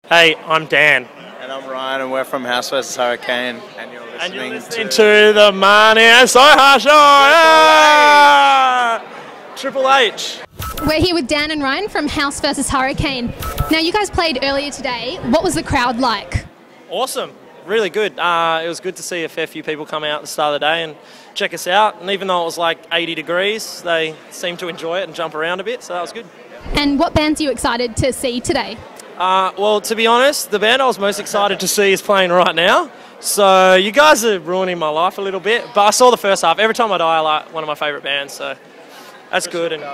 Hey, I'm Dan. And I'm Ryan, and we're from House vs Hurricane, and you're listening, to the Marni and Sohan show. Triple H. We're here with Dan and Ryan from House vs Hurricane. Now, you guys played earlier today. What was the crowd like? Awesome. Really good. It was good to see a fair few people come out at the start of the day and check us out. And even though it was like 80 degrees, they seemed to enjoy it and jump around a bit, so that was good. And what bands are you excited to see today? Well, to be honest, the band I was most excited to see is playing right now. So you guys are ruining my life a little bit. But I saw the first half. Every Time I Die, I like one of my favourite bands, so that's good. And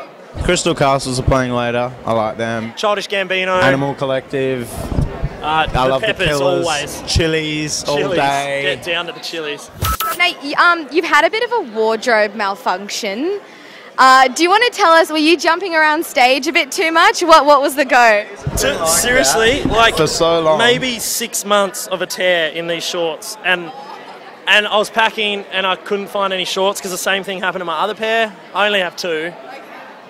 Crystal Castles are playing later. I like them. Childish Gambino. Animal Collective. I love Peppers, the Killers. Always. Chili's all day. Get down to the Chili's. Now, you've had a bit of a wardrobe malfunction. Do you want to tell us, were you jumping around stage a bit too much? What was the go? Seriously, like for so long. Maybe 6 months of a tear in these shorts, and I was packing and I couldn't find any shorts because the same thing happened to my other pair. I only have two,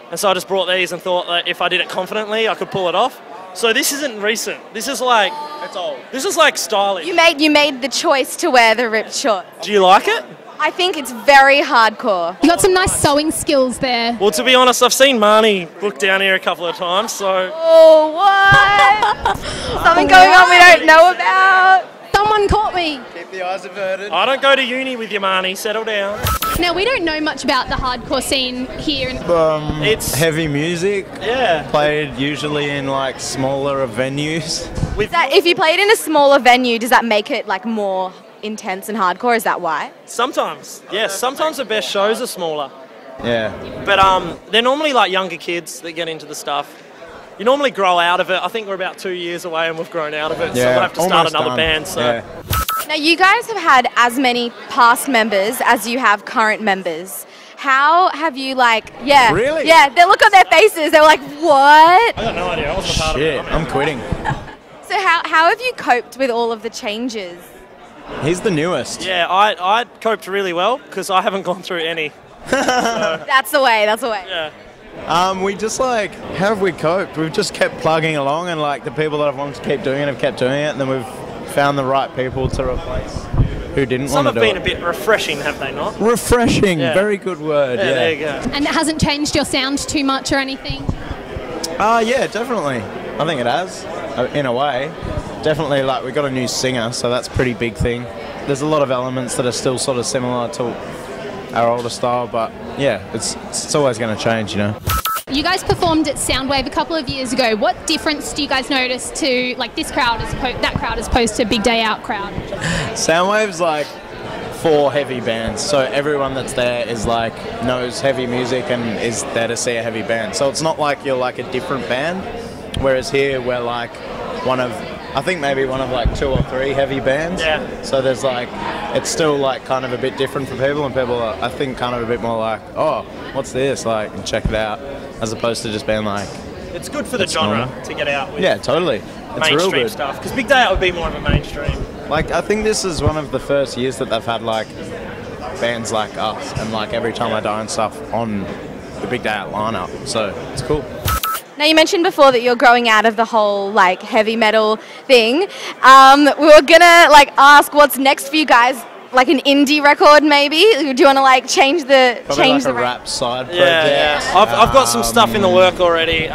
and so I just brought these and thought that if I did it confidently, I could pull it off. So this isn't recent. This is like it's old. This is like stylish. You made the choice to wear the ripped shorts. Do you like it? I think it's very hardcore. You got some nice sewing skills there. Well, to be honest, I've seen Marni book down here a couple of times, so... Oh, what? Something going on we don't know about? Someone caught me. Keep the eyes averted. I don't go to uni with you, Marni. Settle down. Now, we don't know much about the hardcore scene here. It's heavy music. Yeah. Played usually in like smaller venues. If you played in a smaller venue, does that make it like more intense and hardcore? Is that why? Sometimes, yes. Sometimes the best shows are smaller. Yeah. But they're normally like younger kids that get into the stuff. You normally grow out of it. I think we're about 2 years away and we've grown out of it, so we'll have to start another band. So. Yeah. Now, you guys have had as many past members as you have current members. How have you Really? Yeah, they look on their faces, they're like, what? I got no idea. I wasn't a part of it. Shit, I'm quitting. So how have you coped with all of the changes? He's the newest. Yeah, I coped really well because I haven't gone through any. That's the way, that's the way. Yeah. We just how have we coped? We've just kept plugging along, and like the people that have wanted to keep doing it have kept doing it, and then we've found the right people to replace who didn't want to do it. Some have been a bit refreshing, have they not? Refreshing, very good word. Yeah, there you go. And it hasn't changed your sound too much or anything? Yeah, definitely. I think it has, in a way. Definitely, we got a new singer, so that's a pretty big thing. There's a lot of elements that are still sort of similar to our older style, but yeah, it's always going to change, you know. You guys performed at Soundwave a couple of years ago. What difference do you guys notice to this crowd that crowd as opposed to Big Day Out crowd? Soundwave's for heavy bands, so everyone that's there is knows heavy music and is there to see a heavy band. So it's not like you're a different band, whereas here we're I think maybe one of 2 or 3 heavy bands. Yeah. So there's it's still kind of a bit different for people, and people are, I think, kind of a bit more oh, what's this? And check it out, as opposed to just being It's good for the genre to get out with. Yeah, totally. It's real mainstream good stuff, because Big Day Out would be more of a mainstream. I think this is one of the first years that they've had bands like us and Every Time I Die and stuff on the Big Day Out lineup. So it's cool. Now, you mentioned before that you're growing out of the whole heavy metal thing. We were gonna ask what's next for you guys, an indie record maybe. Do you want to change the Probably a rap side project? Yeah. I've got some stuff in the work already.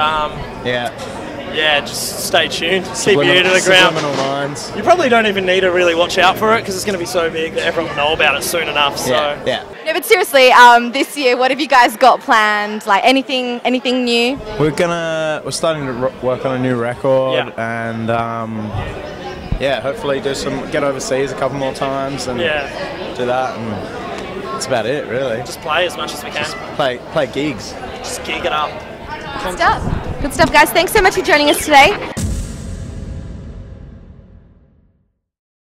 Yeah, just stay tuned. Keep your ear to the ground. Subliminal Minds. You probably don't even need to really watch out for it because it's going to be so big that everyone will know about it soon enough. So. Yeah. No, but seriously, this year, what have you guys got planned? Anything new? We're starting to work on a new record, and hopefully get overseas a couple more times and do that, and that's about it, really. Just play as much as we can. Just play gigs. Just gig it up. Good stuff. Good stuff, guys. Thanks so much for joining us today.